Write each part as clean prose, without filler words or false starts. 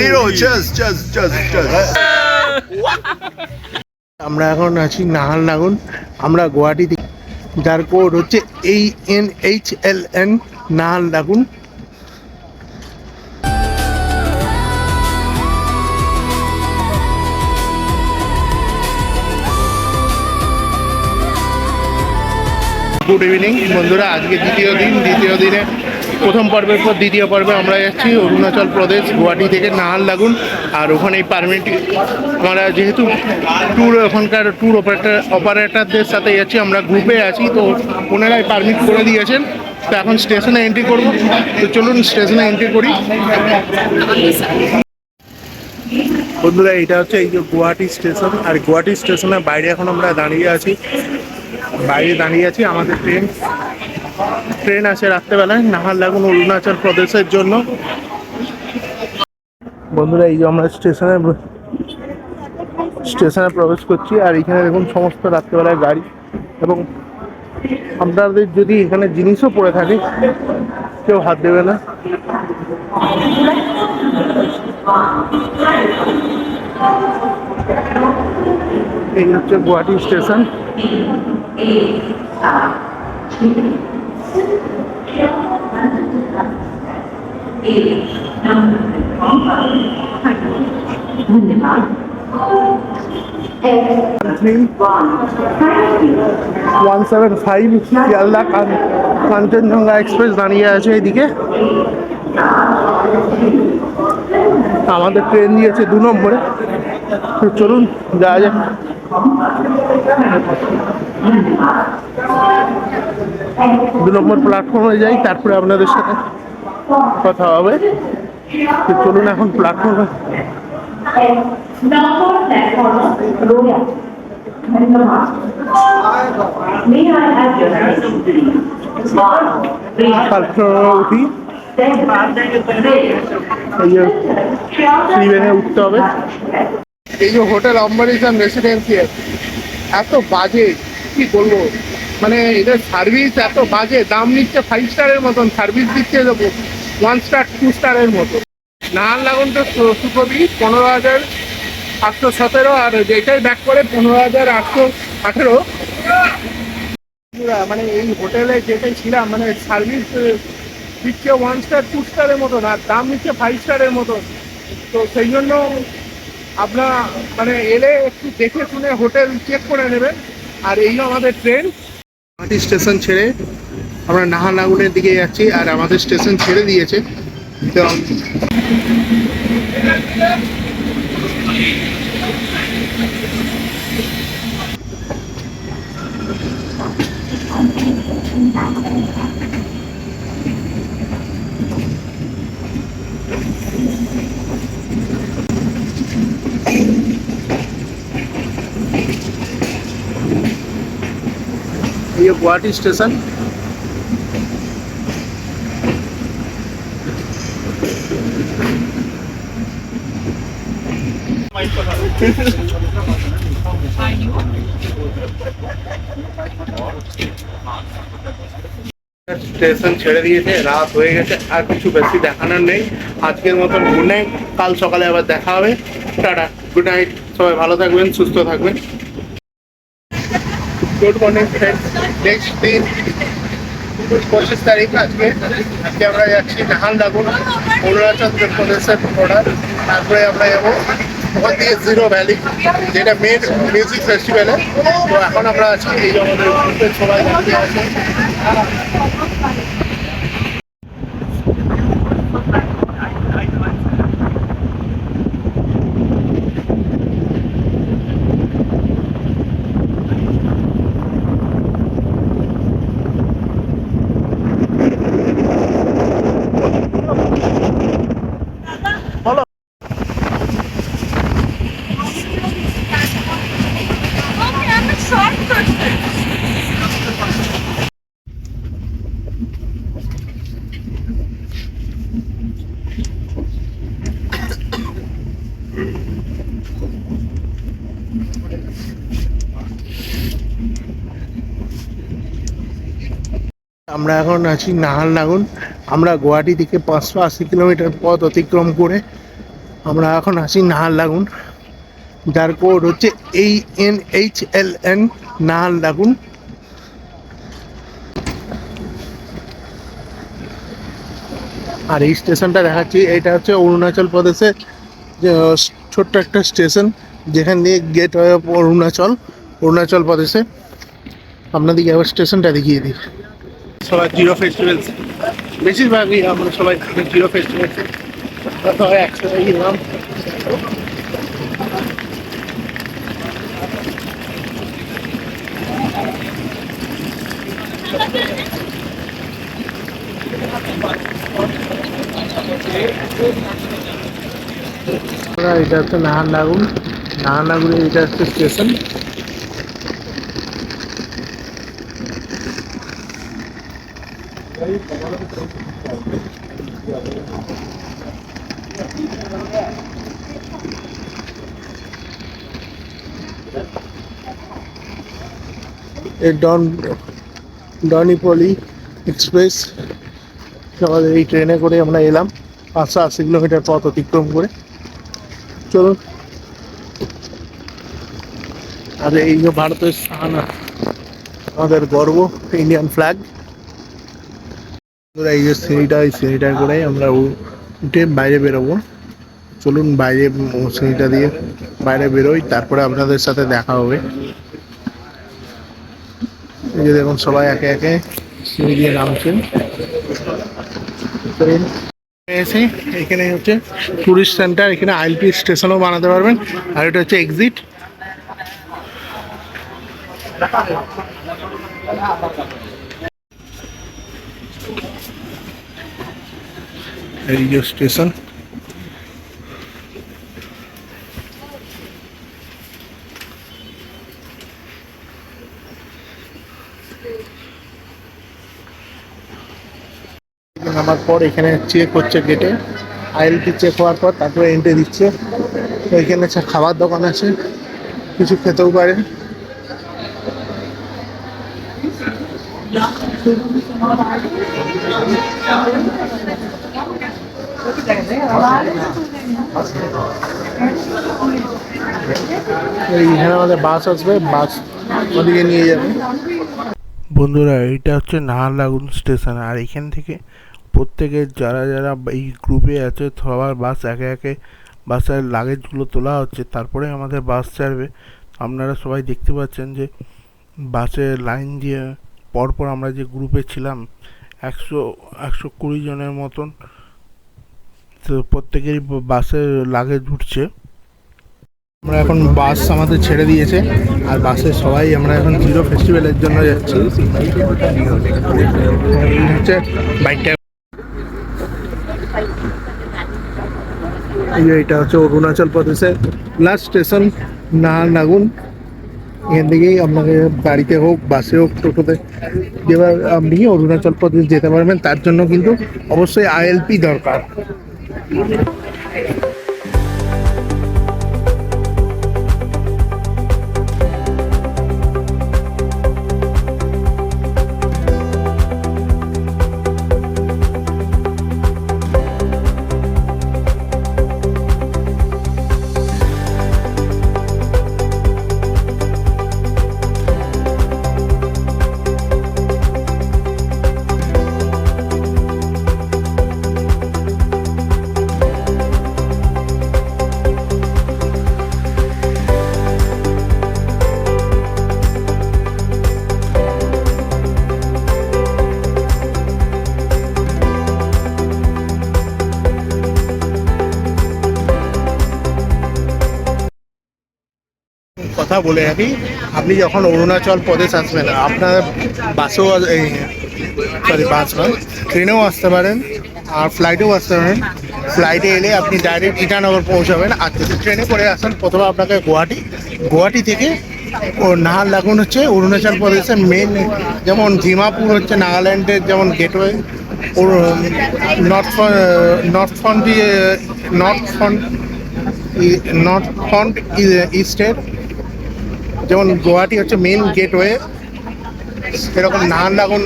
Hero, cheers, cheers, cheers, cheers. আমরা এখন আছি নাহালনাগুন। আমরা গুয়াহাটি থেকে, যার কোড হচ্ছে ANHLN, নাহালনাগুন। গুড ইভিনিং বন্ধুরা, আজকে দ্বিতীয় দিনে প্রথম পর্বের পর দ্বিতীয় পর্বে আমরা যাচ্ছি অরুণাচল প্রদেশ, গুয়াহাটি থেকে নাহালনাগুন। আর ওখানে এই পারমিট আমরা যেহেতু ওখানকার ট্যুর অপারেটরদের সাথে যাচ্ছি, আমরা গ্রুপে আছি, তো ওনারাই পারমিট করে দিয়েছেন। তো এখন স্টেশনে এন্ট্রি করব, তো চলুন স্টেশনে এন্ট্রি করি। বন্ধুরা, এটা হচ্ছে এই যে গুয়াহাটি স্টেশন, আর গুয়াহাটি স্টেশনের বাইরে এখন আমরা দাঁড়িয়ে আছি। আমাদের ট্রেন আছে রাত্রেবেলায় নাহালনাগুন অরুণাচল প্রদেশের জন্য। বন্ধুরা, এই যে আমরা স্টেশনে প্রবেশ করছি, আর এখানে দেখুন সমস্ত রাত্রেবেলায় গাড়ি, এবং আপনাদের যদি এখানে জিনিসও পড়ে থাকে কেউ হাত দেবে না। এই হচ্ছে গুয়াহাটি স্টেশন। ধন্যবাদ। 175 শিয়ালদা কাঞ্চনজঙ্ঘা এক্সপ্রেস দাঁড়িয়ে আছে এদিকে। আমাদের ট্রেন দিয়েছে 2 নম্বরে, তো চলুন যাওয়া যাক। 2 নম্বর প্ল্যাটফর্মে যাই, তারপরে আপনাদের সাথে কথা হবে। তো চলুন এখন প্ল্যাটফর্মে। উঠি, উঠতে হবে। এই যে হোটেল অম্বারিশন রেসিডেন্সিয়াল, এত বাজে কি বলবো, মানে এদের সার্ভিস এত বাজে, দাম নিচ্ছে 5 স্টারের মতন, সার্ভিস দিচ্ছে 1 স্টার 2 স্টারের মতো। নাহালনাগুন তো সুখবি 15,817, আর যেটাই ব্যাক করে 15,818। মানে এই হোটেলে যেটাই ছিলাম, মানে সার্ভিস দিচ্ছে 1 স্টার 2 স্টারের মতন, আর দাম নিচ্ছে 5 স্টারের মতন। তো সেই জন্য আপনার মানে এলে একটু দেখে শুনে হোটেল চেক করে নেবেন। আর এই আমাদের ট্রেন গুয়াহাটি স্টেশন ছেড়ে আমরা নাহালনাগুনের দিকে যাচ্ছি, আর আমাদের স্টেশন ছেড়ে দিয়েছে। তো ये गुवाहाटी स्टेशन। স্টেশন ছেড়ে দিয়েছে, রাত হয়ে গেছে, আর কিছু বেশি দেখানোর নেই। আজকের মতন গুড নাইট, কাল সকালে আবার দেখা হবে। টাটা, গুড নাইট, সবাই ভালো থাকবেন, সুস্থ থাকবেন। গুড মর্নিং ফ্রেন্ডস, নেক্সট দিন 25 তারিখ আজকে আমরা যাচ্ছি নাহালনাগুন অরুণাচল প্রদেশের বর্ডার। তারপরে আমরা যাবো ওখান থেকে জিরো ভ্যালি, যেটা মেন মিউজিক ফেস্টিভ্যালে। তো এখন আমরা আছি এই আমাদের গ্রুপের সবাই দাঁড়িয়ে আছে। আমরা এখন আছি নাহালনাগুন। আমরা গুয়াহাটি থেকে 580 কিলোমিটার পথ অতিক্রম করে আমরা এখন আছি নাহারলাগুন, যার কোড হচ্ছে ANHLN নাহারলাগুন। আর এই স্টেশনটা দেখাচ্ছি, এটা হচ্ছে অরুণাচল প্রদেশের ছোট্ট একটা স্টেশন, যেখান দিয়ে গেট হয়ে অরুণাচল প্রদেশে। আপনাদেরকে আবার স্টেশনটা দেখিয়ে দিই। সবাই জিরো ফেস্টিভ্যালস, বেশিরভাগই আমরা সবাই জিরো ফেস্টিভ্যালস সবাই একসাথে গেলাম। এটা হচ্ছে নাহারলাগুনে এটা হচ্ছে স্টেশন। ডনিপলি এক্সপ্রেস, আমাদের এই ট্রেনে করে আমরা এলাম 580 কিলোমিটার পথ অতিক্রম করে। চলুন। আর এই যে ভারতের স্থান, আমাদের গর্ব, ইন্ডিয়ান ফ্ল্যাগ। এই যে সিঁড়িটা করে আমরা উঠে বাইরে বেরোবো। চলুন বাইরে সিঁড়িটা দিয়ে বাইরে বেরোই, তারপরে আপনাদের সাথে দেখা হবে। এই যে দেখুন সবাই একে একে সিঁড়ি দিয়ে নামছেন। এসে এখানে হচ্ছে টুরিস্ট সেন্টার, এখানে আইএলপি স্টেশনও বানাতে পারবেন। আর এটা হচ্ছে এক্সিট। এই যে স্টেশন, নামার পর এখানে চেক হচ্ছে গেটে, আইএলপি চেক হওয়ার পর তারপরে এন্ট্রি দিচ্ছে। তো এখানে খাবার দোকান আছে, কিছু খেতেও পারে। এইখানে আমাদের বাস আসবে, বাস ওদিকে নিয়ে যাবে। বন্ধুরা, এটা হচ্ছে নাহারলাগুন স্টেশন। আর এখান থেকে প্রত্যেকের যারা যারা এই গ্রুপে আছে সবার বাস একে একে বাসের লাগেজগুলো তোলা হচ্ছে, তারপরে আমাদের বাস ছাড়বে। আপনারা সবাই দেখতে পাচ্ছেন যে বাসের লাইন দিয়ে পরপর আমরা যে গ্রুপে ছিলাম 120 জনের মতন, তো প্রত্যেকেরই বাসের লাগেজ উঠছে। আমরা এখন বাস আমাদের ছেড়ে দিয়েছে, আর বাসে সবাই আমরা এখন জিরো ফেস্টিভ্যালের জন্য যাচ্ছি। হচ্ছে বাইকটা, এটা হচ্ছে অরুণাচল প্রদেশের লাস্ট স্টেশন নাহারলাগুন। এখান থেকেই আপনাকে গাড়িতে হোক, বাসে হোক, টোটোতে যেভাবে আপনি অরুণাচল প্রদেশ যেতে পারবেন, তার জন্য কিন্তু অবশ্যই আইএলপি দরকার। কথা বলে রাখি, আপনি যখন অরুণাচল প্রদেশ আসবেন, আপনার বাসেও বাস নয়, ট্রেনেও আসতে পারেন আর ফ্লাইটেও আসতে পারেন। ফ্লাইটে এলে আপনি ডাইরেক্ট ইটানগর পৌঁছাবেন। আর যদি ট্রেনে করে আসেন, প্রথমে আপনাকে গুয়াহাটি থেকে নাহারলাগুন হচ্ছে অরুণাচল প্রদেশের মেন, যেমন ডিমাপুর হচ্ছে নাগাল্যান্ডের যেমন গেটওয়ে, নর্থ ফ্রন্ট ইস্টের, যেমন গুয়াহাটি হচ্ছে মেন গেটওয়ে, এরকম নাহারলাগুন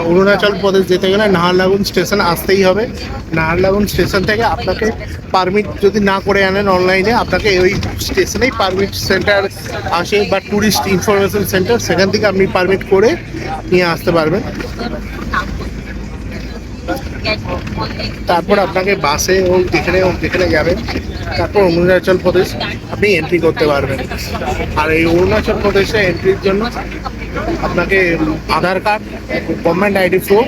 অরুণাচল প্রদেশ যেতে গেলে নাহারলাগুন স্টেশন আসতেই হবে। নাহারলাগুন স্টেশন থেকে আপনাকে পারমিট যদি না করে আনেন অনলাইনে, আপনাকে ওই স্টেশনেই পারমিট সেন্টার আসে বা ট্যুরিস্ট ইনফরমেশন সেন্টার, সেখান থেকে আপনি পারমিট করে নিয়ে আসতে পারবেন। তারপর আপনাকে বাসে হোক যেখানে যাবেন, তারপর অরুণাচল প্রদেশ আপনি এন্ট্রি করতে পারবেন। আর এই অরুণাচল প্রদেশে এন্ট্রির জন্য আপনাকে Aadhaar card, government ID proof,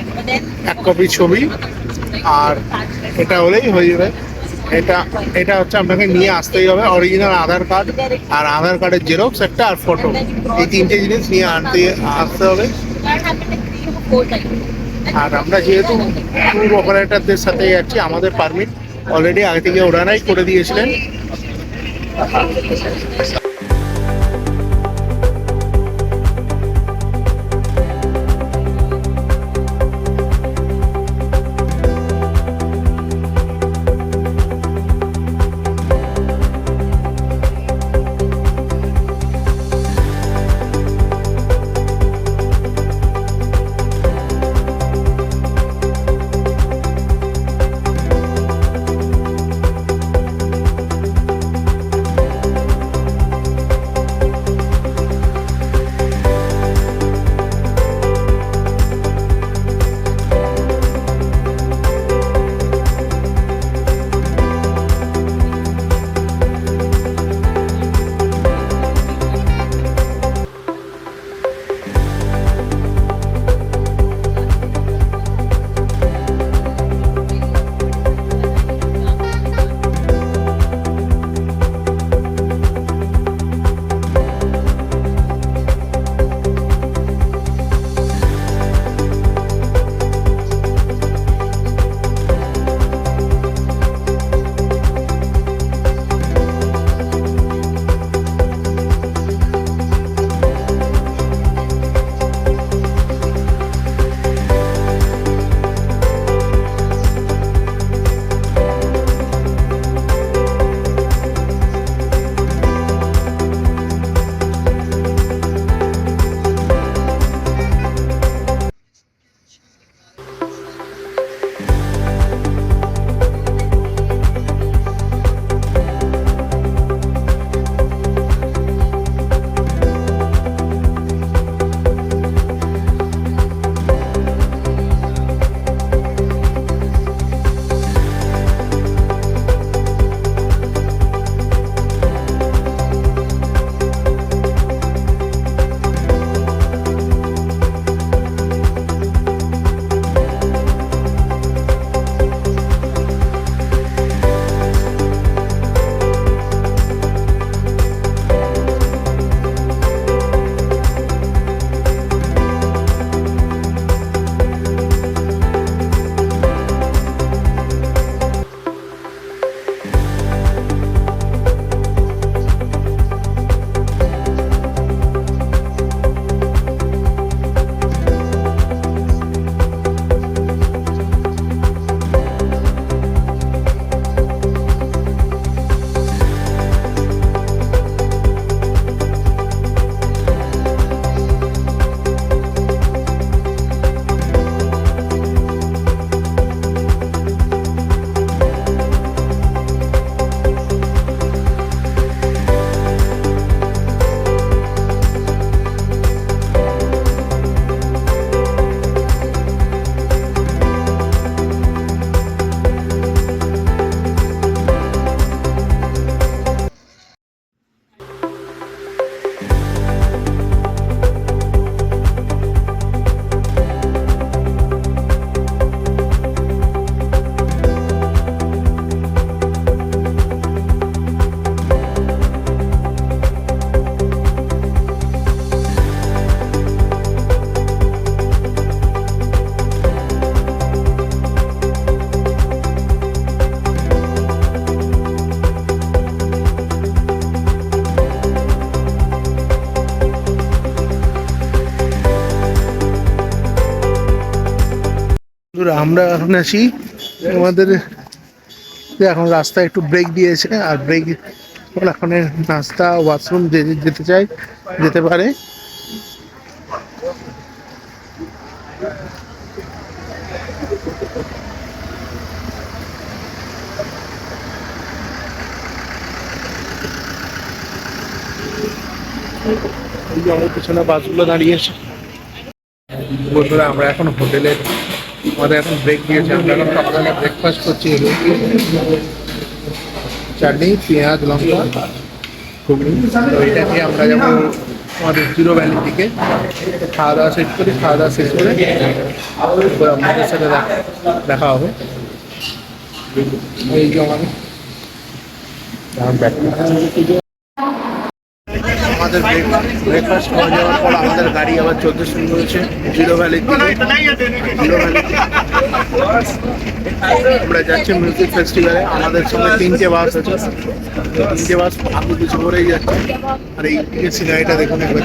1 copy ছবি, আর এটা হলেই হয়ে যাবে। এটা হচ্ছে আপনাকে নিয়ে আসতেই হবে, অরিজিনাল আধার কার্ড আর আধার কার্ডের জেরক্স একটা আর ফটো, এই 3টে জিনিস নিয়ে আসতে হবে। আর আমরা যেহেতু ট্যুর অপারেটরদের সাথে যাচ্ছি, আমাদের পারমিট অলরেডি আগে থেকে ওনারাই করে দিয়েছিলেন। আমরা এখন আছি আমাদের, এখন রাস্তায় একটু ব্রেক দিয়েছে, আর ব্রেক এখন নাস্তা ওয়াশরুম যেতে চাই যেতে পারে। এই যে আমার পিছনে বাসগুলো দাঁড়িয়েছে। বন্ধুরা আমরা এখন হোটেলে, আমাদের এখন ব্রেক দিয়েছে, আমরা এখন সকালে ব্রেকফাস্ট করছি। চাটনি, পেঁয়াজ, লঙ্কা, ঘুগনি। তো এটা দিয়ে আমরা যাবো আমাদের জিরো ভ্যালির দিকে। খাওয়া দাওয়া শেষ করি, খাওয়া দাওয়া শেষ করে তারপর আপনাদের সাথে দেখা হবে। এই যে আমাদের ব্রেকফাস্ট হয়ে যাওয়ার পর আমাদের গাড়ি আবার চলতে শুরু করেছে জিরো ভ্যালির দিকে। জিরো ভ্যালি আমরা যাচ্ছি মিউজিক ফেস্টিভ্যালে। আমাদের সঙ্গে 3টে বাস আছে, 3টে বাস আগে কিছু করেই যাচ্ছে। আর এই দিকে সিনারিটা দেখুন একবার।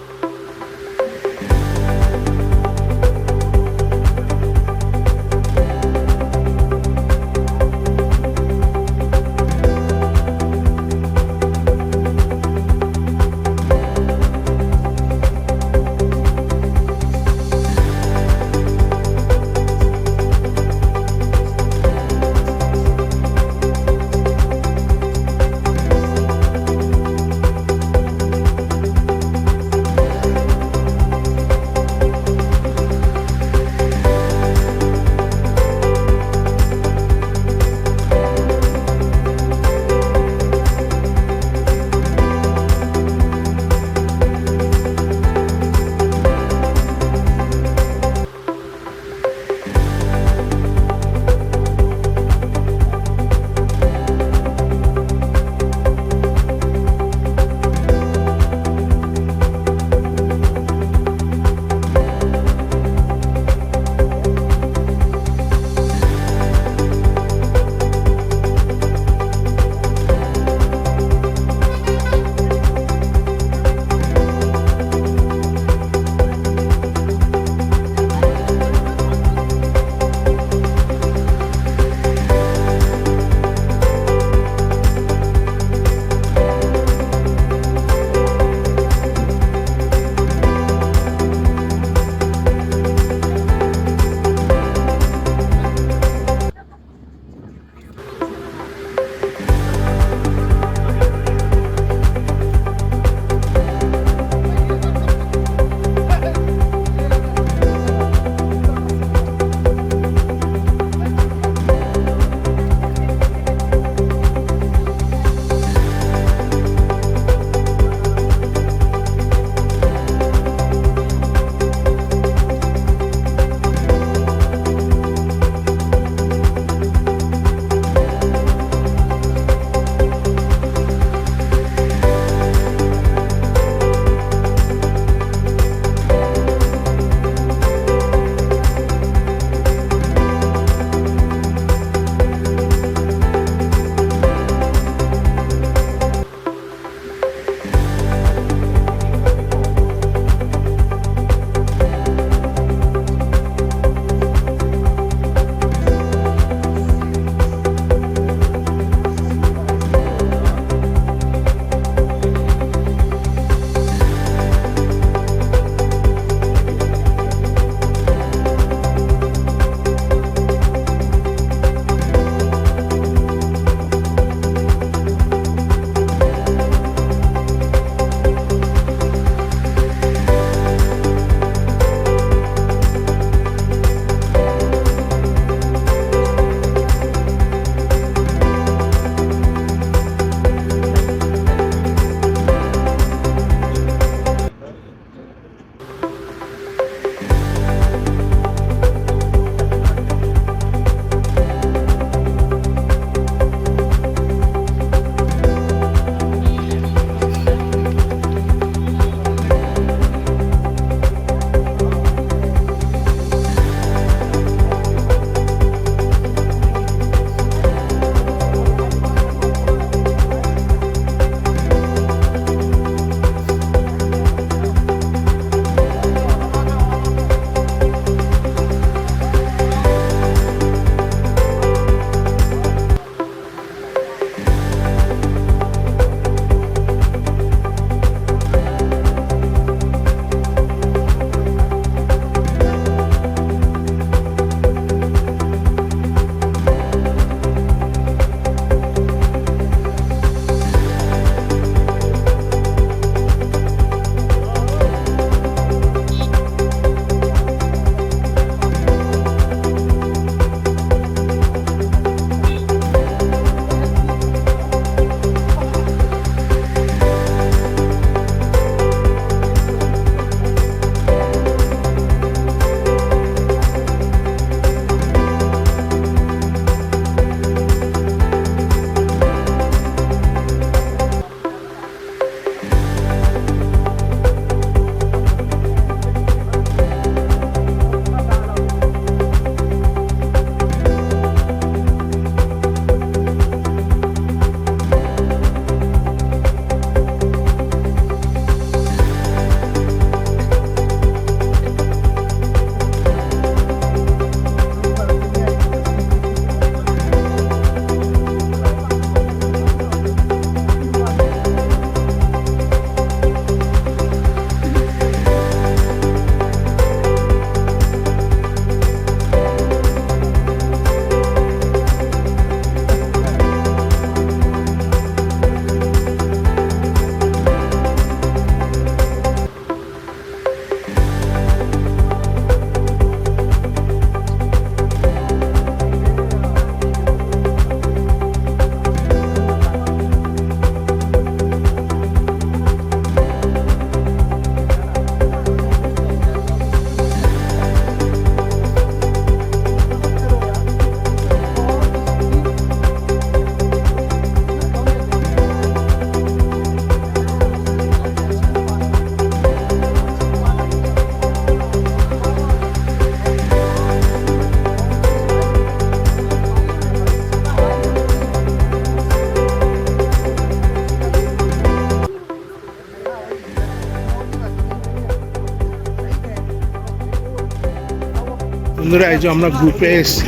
বন্ধুরা এই যে আমরা গ্রুপে এসছি,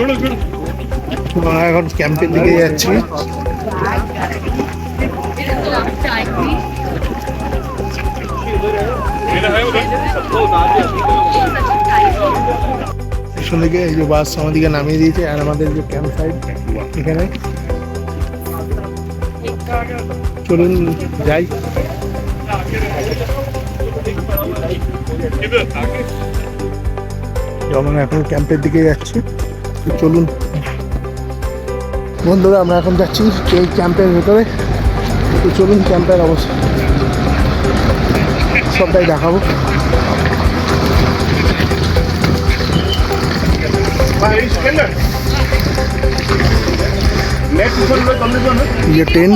আমরা এখন ক্যাম্পের দিকে যাচ্ছি। পিছন দিকে এই যে বাস আমাদেরকে নামিয়ে দিয়েছে, আর আমাদের যে ক্যাম্প সাইট এখানে, চলুন যাই। আমরা এখন ক্যাম্পের দিকে যাচ্ছি, তো চলুন বন্ধুরা আমরা এখন যাচ্ছি এই ক্যাম্পের ভেতরে। তো চলুন ক্যাম্পের অবস্থা সবটাই দেখাবো। ये टेंट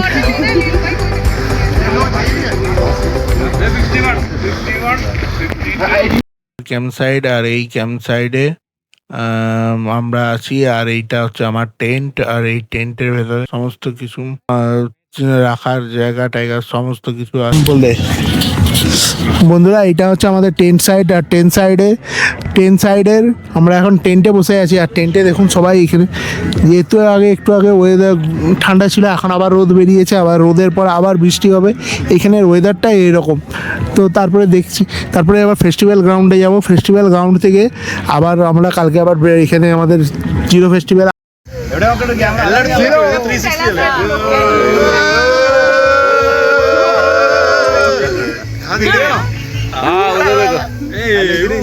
ক্যাম্প সাইড, আর এই ক্যাম্প সাইডে আমরা আছি, আর এইটা হচ্ছে আমার টেন্ট, আর এই টেন্টের ভেতরে সমস্ত কিছু রাখার জায়গা টাইগা সমস্ত কিছু আছে বললে। বন্ধুরা এটা হচ্ছে আমাদের টেন্ট সাইড, আর টেন্ট সাইডের আমরা এখন টেন্টে বসে আছি। আর টেন্টে দেখুন সবাই এখানে, যেহেতু একটু আগে ওয়েদার ঠান্ডা ছিল, এখন আবার রোদ বেরিয়েছে, আবার রোদের পর আবার বৃষ্টি হবে। এখানের ওয়েদারটা এইরকম। তো তারপরে দেখছি, তারপরে আবার ফেস্টিভ্যাল গ্রাউন্ডে যাব। ফেস্টিভ্যাল গ্রাউন্ড থেকে আবার আমরা কালকে আবার এখানে আমাদের zero festival.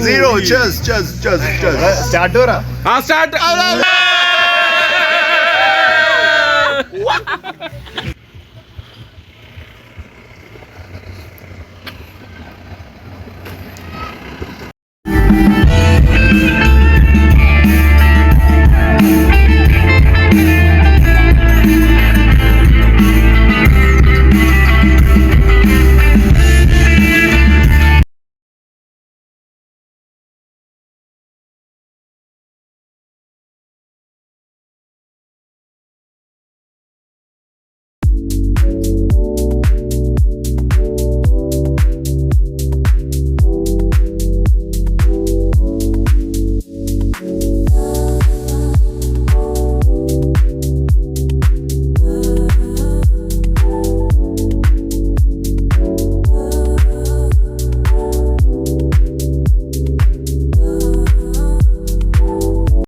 Zero. Cheers. Start हो रहा. हाँ स्टार्ट